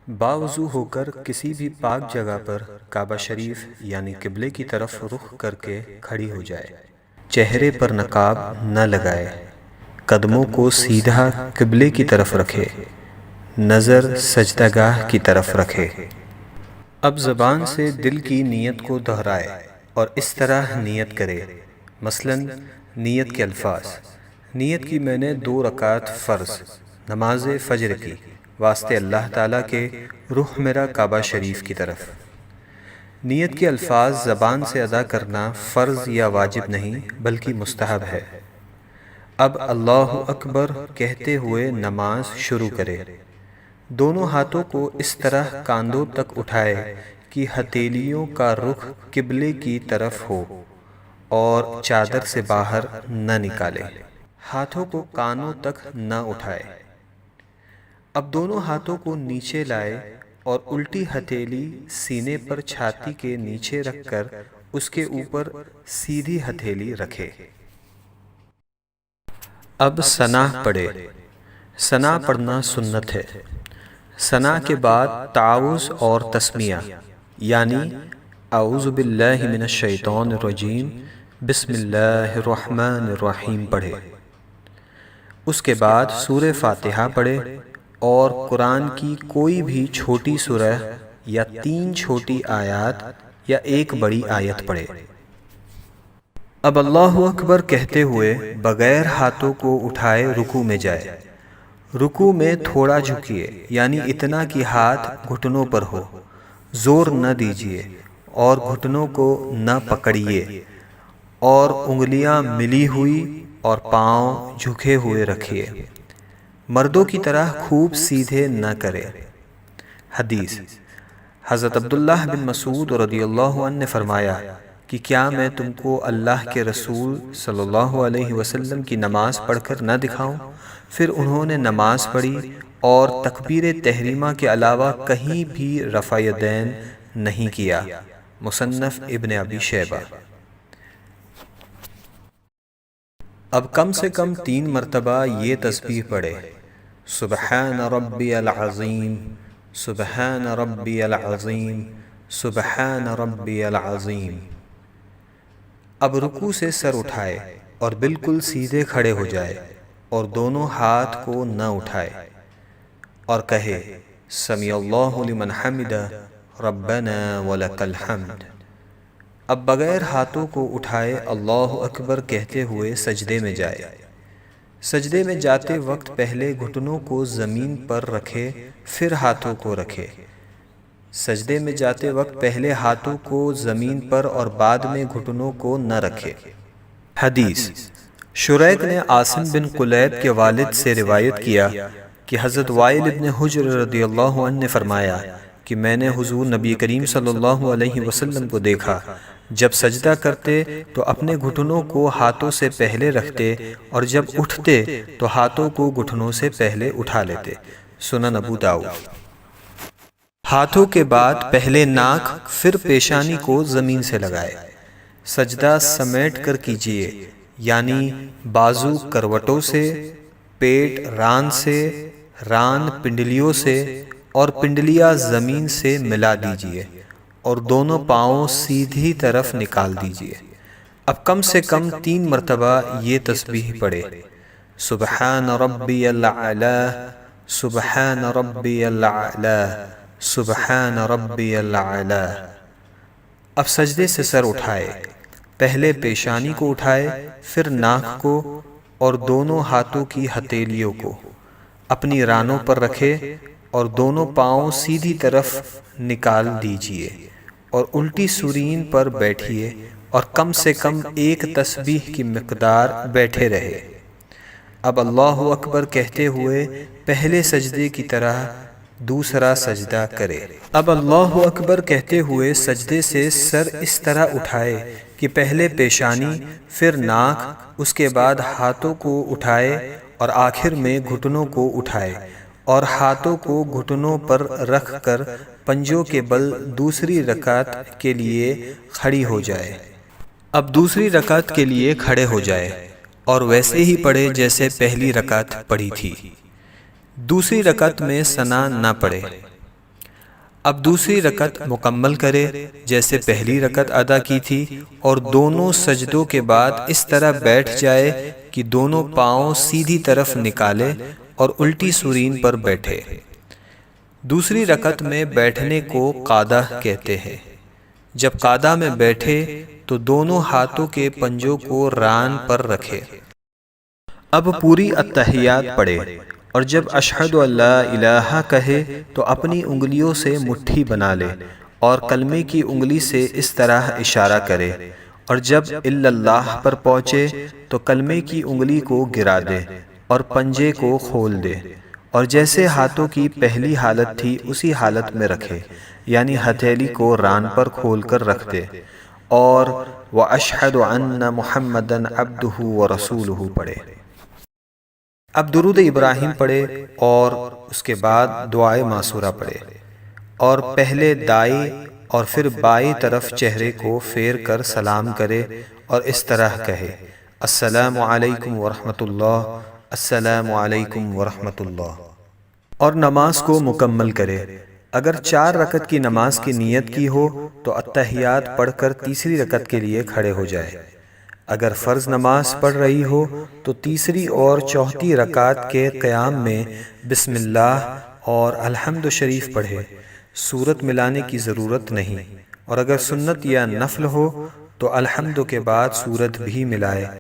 باوضو ہو کر کسی بھی پاک جگہ پر کعبہ شریف یعنی قبلے کی طرف رخ کر کے کھڑی ہو جائے۔ چہرے پر نقاب نہ لگائے، قدموں کو سیدھا قبلے کی طرف رکھے، نظر سجدہ گاہ کی طرف رکھے۔ اب زبان سے دل کی نیت کو دہرائے اور اس طرح نیت کرے، مثلاً نیت کے الفاظ: نیت کی میں نے 2 رکعت فرض نماز فجر کی واسطے اللہ تعالیٰ کے، رخ میرا کعبہ شریف کی طرف۔ نیت کے الفاظ زبان سے ادا کرنا فرض یا واجب نہیں بلکہ مستحب ہے۔ اب اللہ اکبر کہتے ہوئے نماز شروع کرے۔ دونوں ہاتھوں کو اس طرح کاندھوں تک اٹھائے کہ ہتھیلیوں کا رخ قبلے کی طرف ہو اور چادر سے باہر نہ نکالے۔ ہاتھوں کو کانوں تک نہ اٹھائے۔ اب دونوں ہاتھوں کو نیچے لائے اور الٹی ہتھیلی سینے پر چھاتی کے نیچے رکھ کر اس کے اوپر سیدھی ہتھیلی رکھے۔ اب ثنا پڑھے۔ ثنا پڑھنا سنت ہے۔ ثنا کے بعد تعوذ اور تسمیہ یعنی اعوذ باللہ من الشیطان الرجیم بسم اللہ الرحمن الرحیم پڑھے۔ اس کے بعد سورہ فاتحہ پڑھے اور قرآن کی کوئی بھی چھوٹی سورہ یا 3 چھوٹی آیات یا 1 بڑی آیت پڑھے۔ اب اللہ اکبر کہتے ہوئے بغیر ہاتھوں کو اٹھائے رکوع میں جائے۔ رکوع میں تھوڑا جھکیے یعنی اتنا کہ ہاتھ گھٹنوں پر ہو، زور نہ دیجیے اور گھٹنوں کو نہ پکڑیے، اور انگلیاں ملی ہوئی اور پاؤں جھکے ہوئے رکھیے۔ مردوں کی طرح خوب سیدھے نہ کرے۔ حدیث: حضرت عبداللہ بن مسعود رضی اللہ عنہ نے فرمایا کہ کیا میں تم کو اللہ کے رسول صلی اللہ علیہ وسلم کی نماز پڑھ کر نہ دکھاؤں؟ پھر انہوں نے نماز پڑھی اور تکبیر تحریمہ کے علاوہ کہیں بھی رفع یدین نہیں کیا۔ مصنف ابن ابی شیبہ۔ اب کم سے کم 3 مرتبہ یہ تسبیح پڑھے: سبحان ربی العظیم، سبحان ربی العظیم، سبحان ربی العظیم۔ اب رکوع سے سر اٹھائے اور بالکل سیدھے کھڑے ہو جائے اور دونوں ہاتھ کو نہ اٹھائے اور کہے سمیع اللہ لمن حمدہ ربنا ولک الحمد۔ اب بغیر ہاتھوں کو اٹھائے اللہ اکبر کہتے ہوئے سجدے میں جائے۔ سجدے میں جاتے وقت پہلے گھٹنوں کو زمین پر رکھے پھر ہاتھوں کو رکھے۔ سجدے میں جاتے وقت پہلے ہاتھوں کو زمین پر اور بعد میں گھٹنوں کو نہ رکھے۔ حدیث: شریک نے عاصم بن قلیب کے والد سے روایت کیا کہ حضرت وائل ابن حجر رضی اللہ عنہ نے فرمایا کہ میں نے حضور نبی کریم صلی اللہ علیہ وسلم کو دیکھا، جب سجدہ کرتے تو اپنے گھٹنوں کو ہاتھوں سے پہلے رکھتے اور جب اٹھتے تو ہاتھوں کو گھٹنوں سے پہلے اٹھا لیتے۔ سنن ابو داؤد۔ ہاتھوں کے بعد پہلے ناک پھر پیشانی کو زمین سے لگائے۔ سجدہ سمیٹ کر کیجیے یعنی بازو کروٹوں سے، پیٹ ران سے، ران پنڈلیوں سے اور پنڈلیاں زمین سے ملا دیجیے اور دونوں پاؤں سیدھی طرف نکال دیجیے۔ اب کم سے کم 3 مرتبہ یہ تسبیح پڑھے: سبحان ربی الاعلی، سبحان ربی الاعلی، سبحان ربی الاعلی۔ اب سجدے سے سر اٹھائے، پہلے پیشانی کو اٹھائے، پھر ناک کو اور دونوں ہاتھوں کی ہتھیلیوں کو اپنی رانوں پر رکھے اور دونوں پاؤں سیدھی طرف نکال دیجیے اور الٹی سورین پر بیٹھیے اور کم سے کم 1 تسبیح کی مقدار بیٹھے رہے۔ اب اللہ اکبر کہتے ہوئے پہلے سجدے کی طرح دوسرا سجدہ کرے۔ اب اللہ اکبر کہتے ہوئے سجدے سے سر اس طرح اٹھائے کہ پہلے پیشانی، پھر ناک، اس کے بعد ہاتھوں کو اٹھائے اور آخر میں گھٹنوں کو اٹھائے اور ہاتھوں کو گھٹنوں پر رکھ کر پنجوں کے بل دوسری رکعت کے لیے کھڑی ہو جائے۔ اب دوسری رکعت کے لیے کھڑے ہو جائے اور ویسے ہی پڑھے جیسے پہلی رکعت پڑھی تھی۔ دوسری رکعت میں ثنا نہ پڑھے۔ اب دوسری رکعت مکمل کرے جیسے پہلی رکعت ادا کی تھی، اور دونوں سجدوں کے بعد اس طرح بیٹھ جائے کہ دونوں پاؤں سیدھی طرف نکالے اور الٹی سورین پر بیٹھے۔ دوسری رکعت میں بیٹھنے کو قعدہ کہتے ہیں۔ جب قعدہ میں بیٹھے تو دونوں ہاتھوں کے پنجوں کو ران پر رکھے۔ اب پوری التحیات پڑھے، اور جب اشہد ان لا الہ کہے تو اپنی انگلیوں سے مٹھی بنا لے اور کلمے کی انگلی سے اس طرح اشارہ کرے، اور جب الا اللہ پر پہنچے تو کلمے کی انگلی کو گرا دے اور پنجے کو کھول دے، اور جیسے ہاتھوں کی پہلی حالت تھی اسی حالت میں رکھے، یعنی ہتھیلی کو ران پر کھول کر رکھ دے، اور وَأَشْهَدُ أَنَّ مُحَمَّدًا عَبْدُهُ وَرَسُولُهُ پڑھے۔ اب درود ابراہیم پڑھے اور اس کے بعد دعائے معصورہ پڑھے، اور پہلے دائیں اور پھر بائیں طرف چہرے کو پھیر کر سلام کرے اور اس طرح کہے: السلام علیکم ورحمۃ اللہ، السلام علیکم ورحمۃ اللہ، اور نماز کو مکمل کرے۔ اگر 4 رکعت کی نماز کی نیت کی ہو تو التحیات پڑھ کر تیسری رکعت کے لیے کھڑے ہو جائے۔ اگر فرض نماز پڑھ رہی ہو تو تیسری اور چوتھی رکعت کے قیام میں بسم اللہ اور الحمد شریف پڑھے، سورت ملانے کی ضرورت نہیں، اور اگر سنت یا نفل ہو تو الحمد کے بعد سورت بھی ملائے۔